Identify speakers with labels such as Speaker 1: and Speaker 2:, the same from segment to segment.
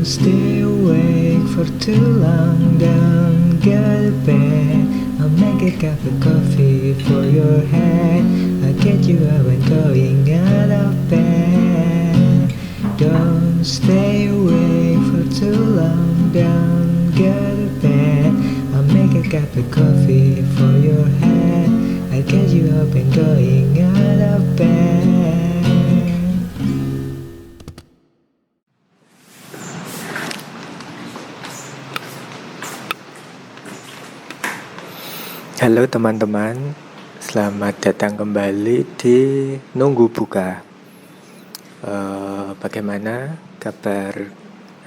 Speaker 1: Stay awake for too long, don't go to bed. I'll make a cup of coffee for your head. I'll get you up and going out of bed. Don't stay awake for too long, don't go to bed. I'll make a cup of coffee for your head. I'll get you up and going out of bed.
Speaker 2: Halo teman-teman, selamat datang kembali di Nunggu Buka. Bagaimana kabar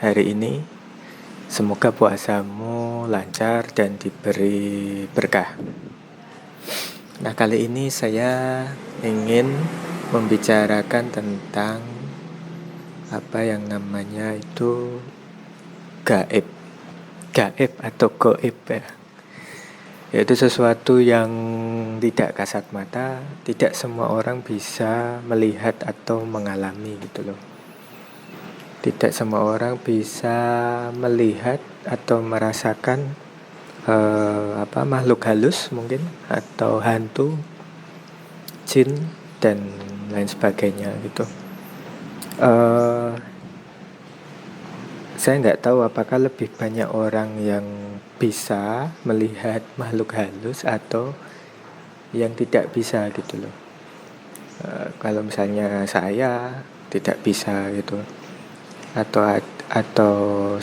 Speaker 2: hari ini? Semoga puasamu lancar dan diberi berkah. Nah, kali ini saya ingin membicarakan tentang apa yang namanya itu gaib atau goib ya. Yaitu sesuatu yang tidak kasat mata, tidak semua orang bisa melihat atau mengalami gitu loh. Tidak semua orang bisa melihat atau merasakan makhluk halus mungkin, atau hantu, jin dan lain sebagainya gitu. Saya nggak tahu apakah lebih banyak orang yang bisa melihat makhluk halus atau yang tidak bisa gitu loh. Kalau misalnya saya tidak bisa gitu, atau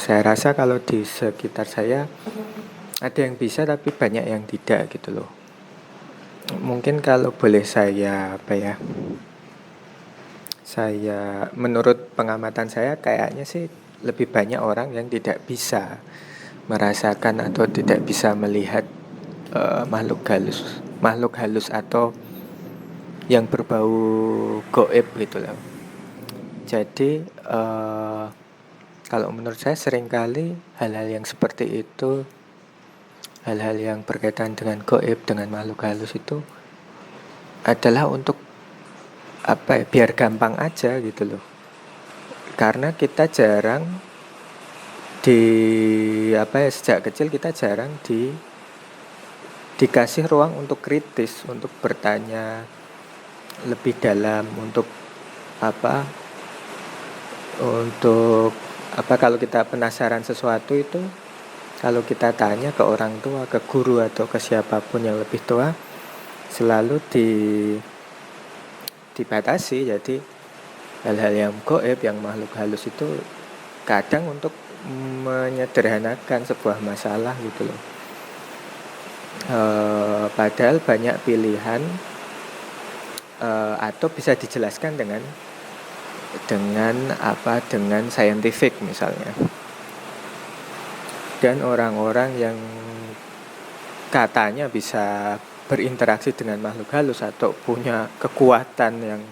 Speaker 2: saya rasa kalau di sekitar saya ada yang bisa tapi banyak yang tidak gitu loh. Mungkin kalau boleh saya menurut pengamatan saya kayaknya sih lebih banyak orang yang tidak bisa merasakan atau tidak bisa melihat makhluk halus atau yang berbau goib gitu loh. Jadi kalau menurut saya seringkali hal-hal yang seperti itu, hal-hal yang berkaitan dengan goib, dengan makhluk halus itu adalah untuk biar gampang aja gitu loh. Karena kita jarang sejak kecil kita jarang dikasih ruang untuk kritis, untuk bertanya lebih dalam, kalau kita penasaran sesuatu itu, kalau kita tanya ke orang tua, ke guru atau ke siapapun yang lebih tua, selalu dibatasi. Jadi hal-hal yang goib, yang makhluk halus itu kadang untuk menyederhanakan sebuah masalah gitu loh. Padahal banyak pilihan, atau bisa dijelaskan dengan scientific misalnya. Dan orang-orang yang katanya bisa berinteraksi dengan makhluk halus atau punya kekuatan yang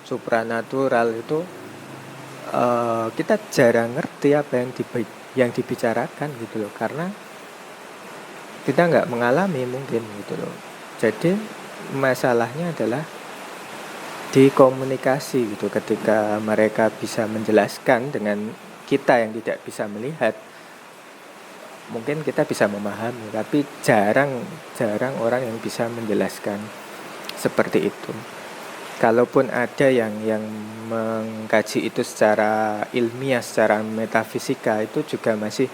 Speaker 2: supranatural itu, kita jarang ngerti apa yang dibicarakan gitu loh, karena kita nggak mengalami mungkin gitu loh. Jadi masalahnya adalah di komunikasi gitu. Ketika mereka bisa menjelaskan dengan kita yang tidak bisa melihat, mungkin kita bisa memahami, tapi jarang orang yang bisa menjelaskan seperti itu. Kalaupun ada yang mengkaji itu secara ilmiah, secara metafisika, itu juga masih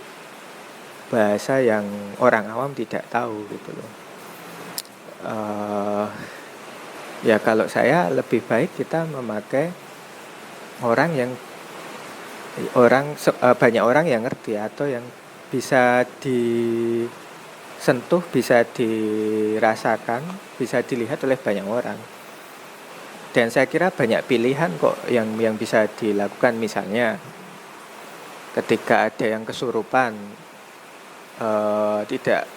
Speaker 2: bahasa yang orang awam tidak tahu gitu loh. Ya kalau saya lebih baik kita memakai banyak orang yang ngerti atau yang bisa disentuh, bisa dirasakan, bisa dilihat oleh banyak orang. Dan saya kira banyak pilihan kok yang bisa dilakukan. Misalnya ketika ada yang kesurupan,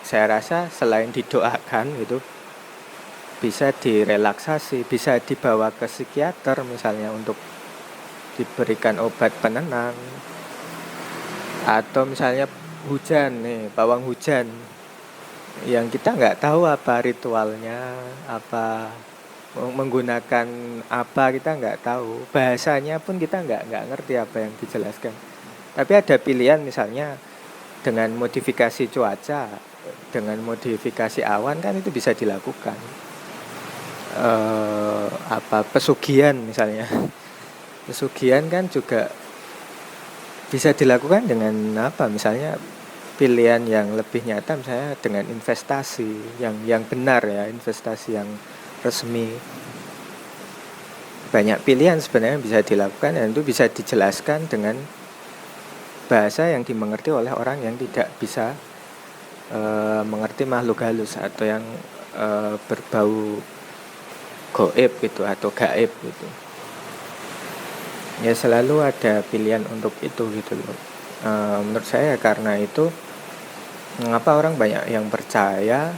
Speaker 2: saya rasa selain didoakan gitu, bisa direlaksasi, bisa dibawa ke psikiater misalnya untuk diberikan obat penenang. Atau misalnya hujan nih, pawang hujan yang kita nggak tahu apa ritualnya, menggunakan apa, kita nggak tahu, bahasanya pun kita nggak ngerti apa yang dijelaskan, Tapi ada pilihan misalnya dengan modifikasi cuaca, dengan modifikasi awan kan itu bisa dilakukan. Pesugihan misalnya. Pesugihan kan juga bisa dilakukan dengan misalnya pilihan yang lebih nyata, misalnya dengan investasi yang benar ya, investasi yang resmi. Banyak pilihan sebenarnya bisa dilakukan, dan itu bisa dijelaskan dengan bahasa yang dimengerti oleh orang yang tidak bisa mengerti makhluk halus atau yang berbau goib gitu atau gaib gitu. Ya selalu ada pilihan untuk itu gitu loh. Menurut saya karena itu mengapa orang banyak yang percaya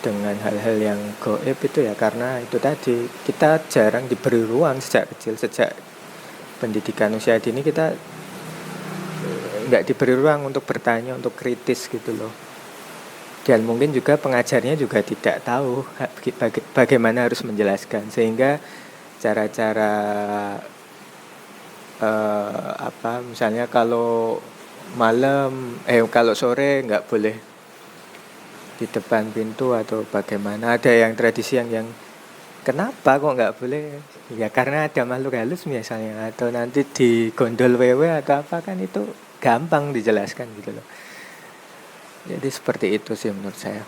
Speaker 2: dengan hal-hal yang goib itu ya, karena itu tadi kita jarang diberi ruang sejak kecil, sejak pendidikan usia dini kita nggak diberi ruang untuk bertanya, untuk kritis gitu loh. Dan mungkin juga pengajarnya juga tidak tahu bagaimana harus menjelaskan, sehingga cara-cara misalnya kalau kalau sore nggak boleh di depan pintu atau bagaimana, ada yang tradisi yang kenapa kok nggak boleh, ya karena ada makhluk halus misalnya, atau nanti di gondol wewe atau apa, kan itu gampang dijelaskan gitu loh. Jadi seperti itu sih menurut saya.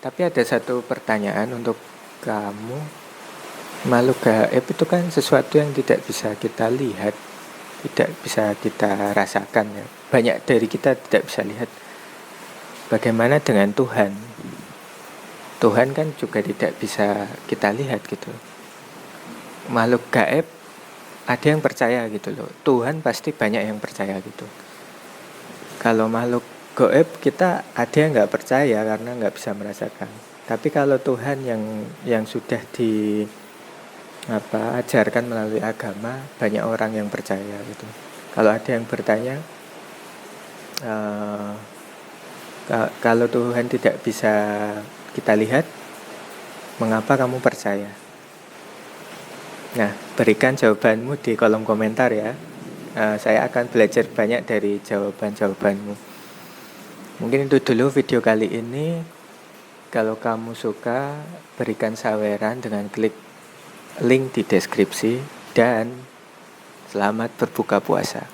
Speaker 2: Tapi ada satu pertanyaan untuk kamu. Makhluk gaib itu kan sesuatu yang tidak bisa kita lihat, tidak bisa kita rasakan ya. Banyak dari kita tidak bisa lihat. Bagaimana dengan Tuhan? Tuhan kan juga tidak bisa kita lihat gitu. Makhluk gaib ada yang percaya gitu loh. Tuhan pasti banyak yang percaya gitu. Kalau makhluk gaib kita ada yang nggak percaya karena nggak bisa merasakan. Tapi kalau Tuhan yang sudah ajarkan melalui agama, banyak orang yang percaya gitu. Kalau ada yang bertanya, kalau Tuhan tidak bisa kita lihat, mengapa kamu percaya? Nah, berikan jawabanmu di kolom komentar ya. Saya akan belajar banyak dari jawaban-jawabanmu. Mungkin itu dulu video kali ini. Kalau kamu suka, berikan saweran dengan klik link di deskripsi. Dan selamat berbuka puasa.